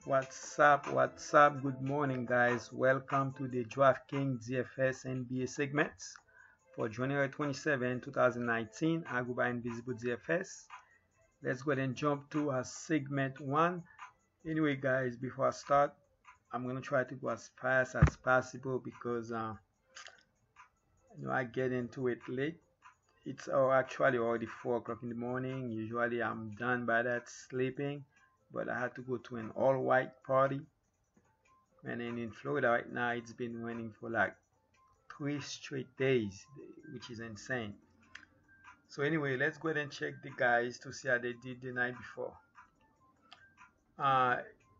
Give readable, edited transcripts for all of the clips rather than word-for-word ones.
What's up? Good morning, guys. Welcome to the Draftkingsnbadfs NBA segments for January 27, 2019. I go by Invisible DFS. Let's go ahead and jump to segment one. Anyway, guys, before I start, I'm gonna try to go as fast as possible because I get into it late. It's actually already 4 o'clock in the morning. Usually, I'm done by that sleeping, but I had to go to an all-white party. And then in Florida right now, it's been raining for like 3 straight days, which is insane. So anyway, let's go ahead and check the guys to see how they did the night before. Uh,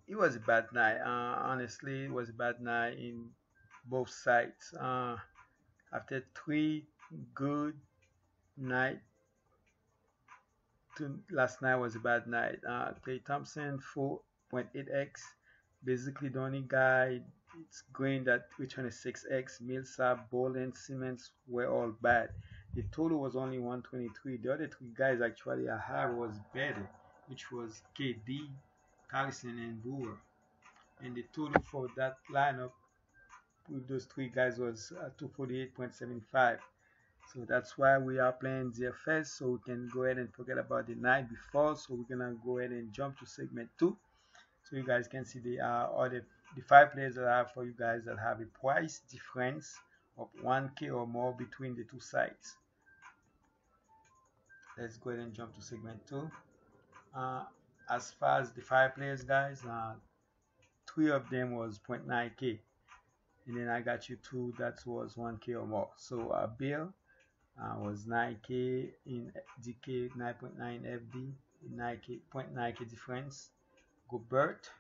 it was a bad night. Honestly, it was a bad night in both sides. After 3 good nights, last night was a bad night. Clay Thompson 4.8x, basically the only guy it's going that 326x. Millsap, Bolin, Simmons were all bad. The total was only 123. The other 3 guys actually I had was better, which was KD, Carlson, and Brewer. And the total for that lineup with those 3 guys was 248.75. So that's why we are playing DFS, so we can go ahead and forget about the night before. So we're gonna go ahead and jump to segment 2, so you guys can see the 5 players that I have for you guys that have a price difference of 1K or more between the 2 sides. Let's go ahead and jump to segment 2. As far as the 5 players, guys, 3 of them was 0.9K, and then I got you 2 that was 1K or more. So Bill was 9K in DK, 9.9 FD, 9K, 0.9K difference. Gobert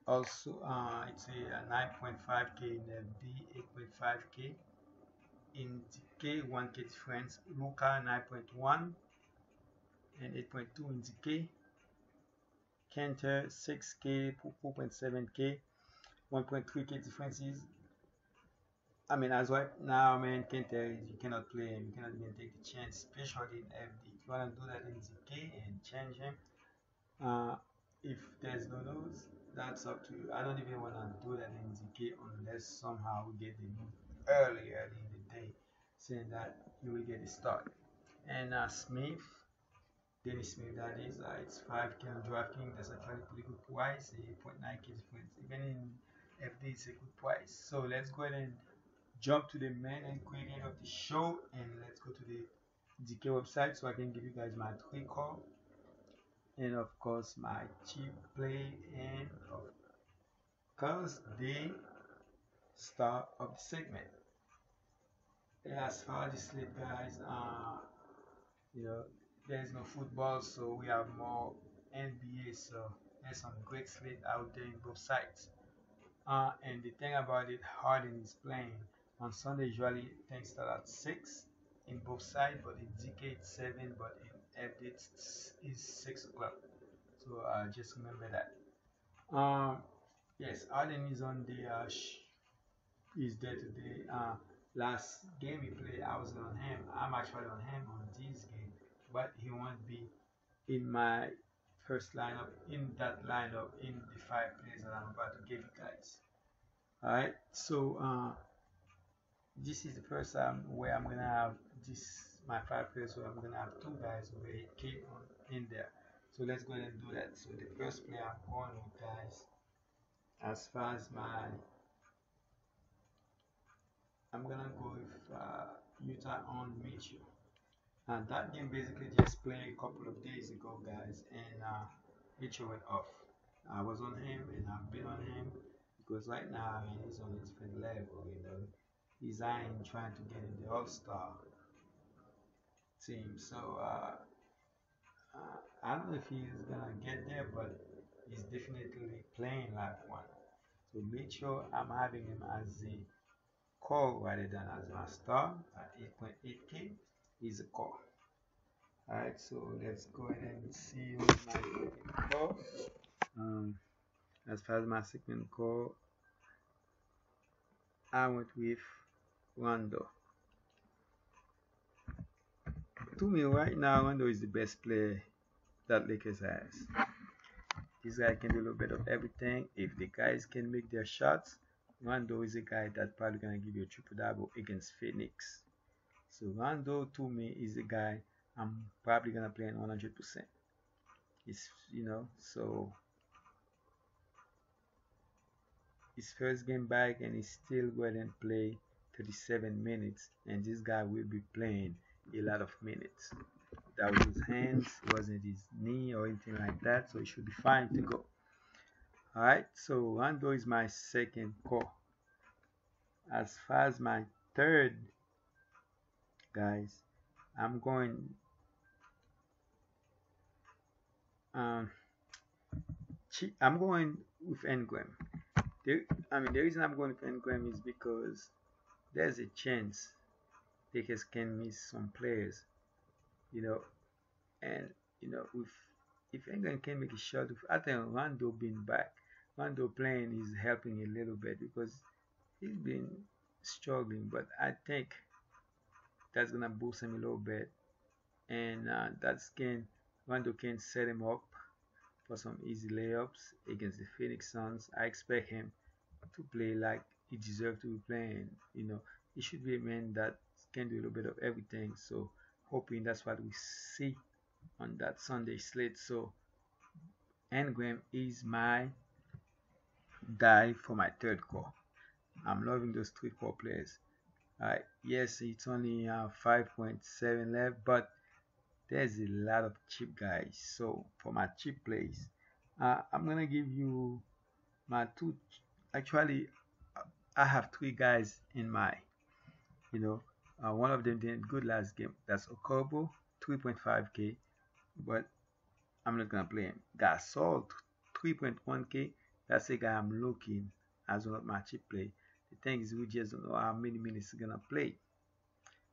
also it's a 9.5K in FD, 8.5K in DK, 1K difference. Luka 9.1 and 8.2 in DK. Kenter 6K, 4.7K, 1.3K differences. I mean, as right now, man, Kenter, you cannot play him. You cannot even take the chance, especially in FD. If you want to do that in DK and change him, if there's no news, that's up to you. I don't even want to do that in DK unless somehow we get the news early in the day, saying that you will get a start. And Smith, Dennis Smith, that is, it's 5K on DraftKings. That's actually pretty good price, a 0.9K difference. Even in FD, it's a good price. So let's go ahead and jump to the main ingredient of the show, and let's go to the DK website so I can give you guys my 3 call and of course my cheap play, and of course the star of the segment. And as far as the slate, guys, there's no football, so we have more NBA, so there's some great slate out there in both sides. And the thing about it, Harden is playing on Sunday. Usually things start at 6 in both sides, but in DK it's 7, but in FD it's 6 o'clock. So just remember that. Yes, Harden is on the is there today. Last game he played, I was on him. I'm actually on him on this game, but he won't be in my first lineup, in that lineup, in the 5 players that I'm about to give you guys. Alright, so this is the first time where I'm gonna have my 5 players, where I'm gonna have 2 guys who will keep on in there. So let's go ahead and do that. So the first player I'm going with, guys, as far as I'm gonna go with Utah on Mitchell. And that game basically just played a couple of days ago, guys, and Mitchell went off. I was on him and I've been on him because right now, I mean, he's on a different level. He's eyeing trying to get in the All-Star team. So I don't know if he's gonna get there, but he's definitely playing like one. So Mitchell, I'm having him as a call rather than as my star at 8.8K. He's a call. Alright, so let's go ahead and see who's my second call. As far as my second call, I went with Rondo. To me, right now, Rondo is the best player that Lakers has. This guy can do a little bit of everything. If the guys can make their shots, Rondo is a guy that's probably gonna give you a triple double against Phoenix. So Rondo to me is a guy I'm probably gonna play in 100%. It's so his first game back and he's still going to play 37 minutes, and this guy will be playing a lot of minutes. That was his hands, it wasn't his knee or anything like that, so he should be fine to go. Alright, so Rondo is my second core. As far as my third, guys, I'm going I'm going with Engram. The reason I'm going with Engram is because there's a chance Lakers can miss some players, and if Engram can make a shot, I think Rondo being back, Rondo playing is helping a little bit because he's been struggling, but I think that's gonna boost him a little bit, and Rondo can set him up for some easy layups against the Phoenix Suns. I expect him to play like he deserves to be playing. He should be a man that can do a little bit of everything. So hoping that's what we see on that Sunday slate. So Engram is my guy for my third core. I'm loving those three core players. Yes, it's only 5.7 left, but there's a lot of cheap guys. So for my cheap plays, I'm gonna give you my two. Actually, I have three guys in mind. One of them did good last game. That's Okobo, 3.5k, but I'm not gonna play him. Gasol, 3.1k. That's a guy I'm looking as one of my cheap play. The thing is, we just don't know how many minutes he's gonna play.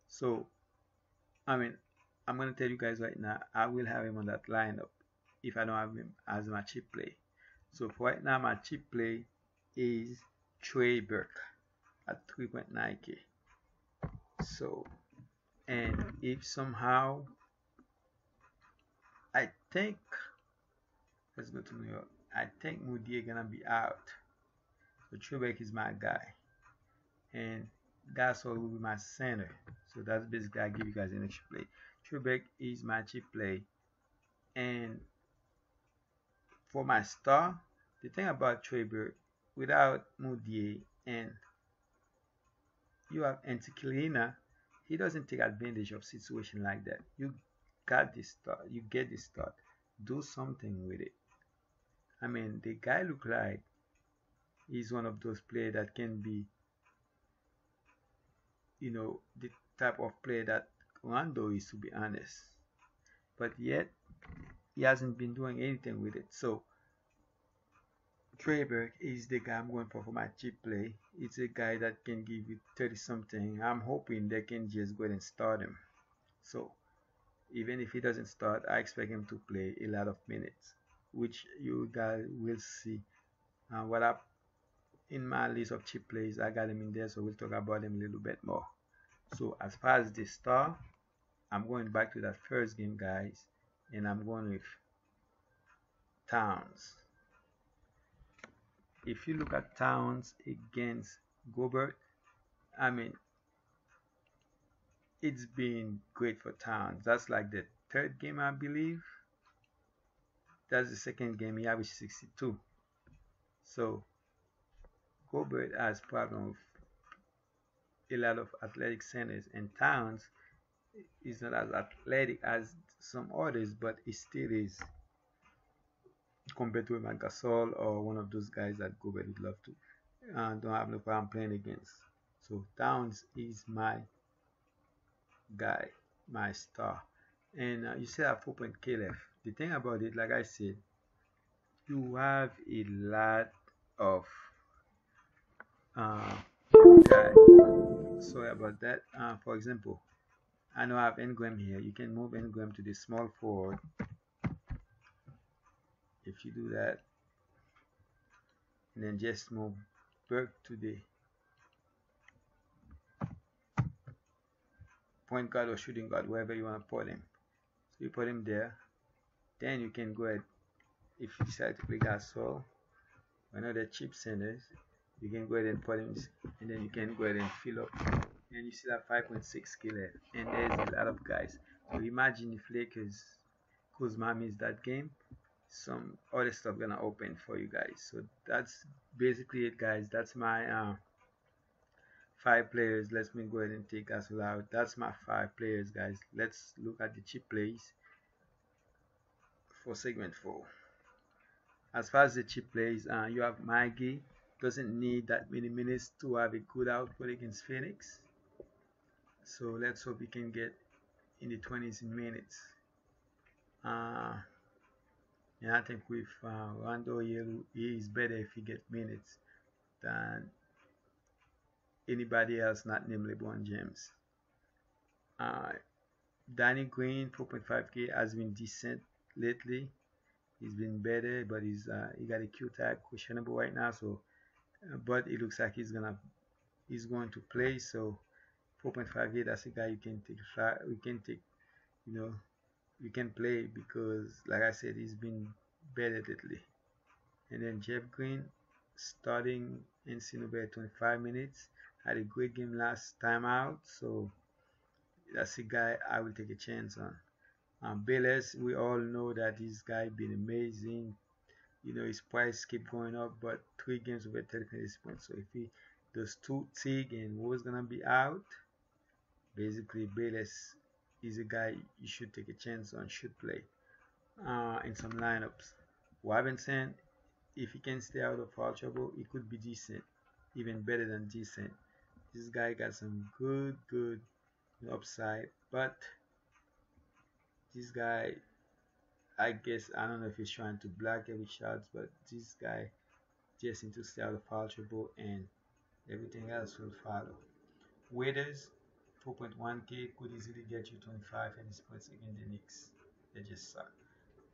So, I'm gonna tell you guys right now, I will have him on that lineup if I don't have him as my cheap play. So for right now, my cheap play is Trey Burke at 3.9k. So, and if somehow I think, let's go to New York. I think Moody gonna be out. So Trey Burke is my guy, and Gasol will be my center. So that's basically I give you guys an extra play. Trey Burke is my cheap play, and for my star, the thing about Trey Burke, without Moody and you have Anticlina, he doesn't take advantage of situation like that. You got this start, you get this start, do something with it. The guy look like he's one of those players that can be, the type of player that Rondo is, to be honest. But yet, he hasn't been doing anything with it. So, Trey Burke is the guy I'm going for my cheap play. It's a guy that can give you 30 something. I'm hoping they can just go ahead and start him. So even if he doesn't start, I expect him to play a lot of minutes, which you guys will see. What up in my list of cheap plays, I got him in there, so we'll talk about him a little bit more. So as far as the star, I'm going back to that first game, guys, and I'm going with Towns. If you look at Towns against Gobert, it's been great for Towns. That's like the third game, I believe. That's the second game. He averaged 62. So Gobert has problem with a lot of athletic centers, and Towns is not as athletic as some others, but he still is compared to a Gasol or one of those guys that Gobert would love to. Don't have no problem playing against. So Towns is my guy, my star. And you still have 4.k left. The thing about it, like I said, you have a lot of guys. Sorry about that. For example, I know I have Engram here. You can move Engram to the small forward. If you do that, and then just move Burke to the point guard or shooting guard, wherever you want to put him. So you put him there, then you can go ahead if you decide to play Gasol, another chip centers, you can go ahead and put in, and then you can go ahead and fill up, and you still have 5.6 k left, and there's a lot of guys. So imagine if Lakers Kuzma missed that game, some other stuff gonna open for you guys. So that's basically it, guys. That's my 5 players. Let me go ahead and take Gasol out. That's my 5 players, guys. Let's look at the cheap plays for segment 4. As far as the cheap plays, you have Maggie. Doesn't need that many minutes to have a good output against Phoenix. So let's hope he can get in the 20s in minutes. And I think with Rondo, he is better if he get minutes than anybody else not named LeBron James. Uh, Danny Green, 4.5k, has been decent lately. He's been better, but he got a Q tag questionable right now. So, but it looks like he's going to play. So, 4.5k, that's a guy you can take. We can take, you know, you can play because, like I said, he's been better lately. And then Jeff Green, starting in Sinnober 25 minutes, had a great game last time out. So that's a guy I will take a chance on. Bayless, we all know that this guy been amazing. You know, his price keep going up, but 3 games over 30 points. So if he does 2 Tig and was gonna be out, basically Bayless is a guy you should take a chance on, should play in some lineups. Robinson, if he can stay out of foul trouble, he could be decent, even better than decent. This guy got some good upside, but this guy, I guess, I don't know if he's trying to block every shot, but this guy just needs to stay out of foul trouble and everything else will follow. Waiters, 4.1k, could easily get you 25 and his points against the Knicks. They just suck.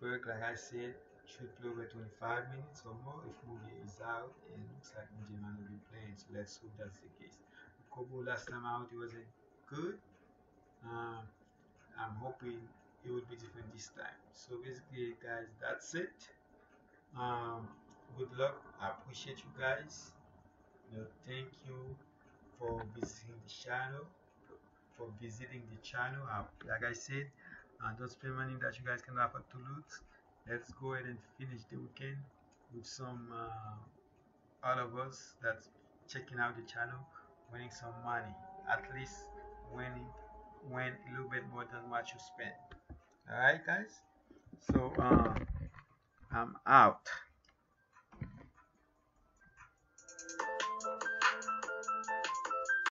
Burke, like I said, should play over 25 minutes or more if Mugi is out, and it looks like Mugi might not be playing, so let's hope that's the case. Kobo last time out, he wasn't good. I'm hoping it will be different this time. So basically, guys, that's it. Good luck. I appreciate you guys. Thank you for visiting the channel. Like I said, don't spend money that you guys can afford to lose. Let's go ahead and finish the weekend with some all of us that's checking out the channel winning some money. At least win a little bit more than what you spent. Alright, guys. So I'm out.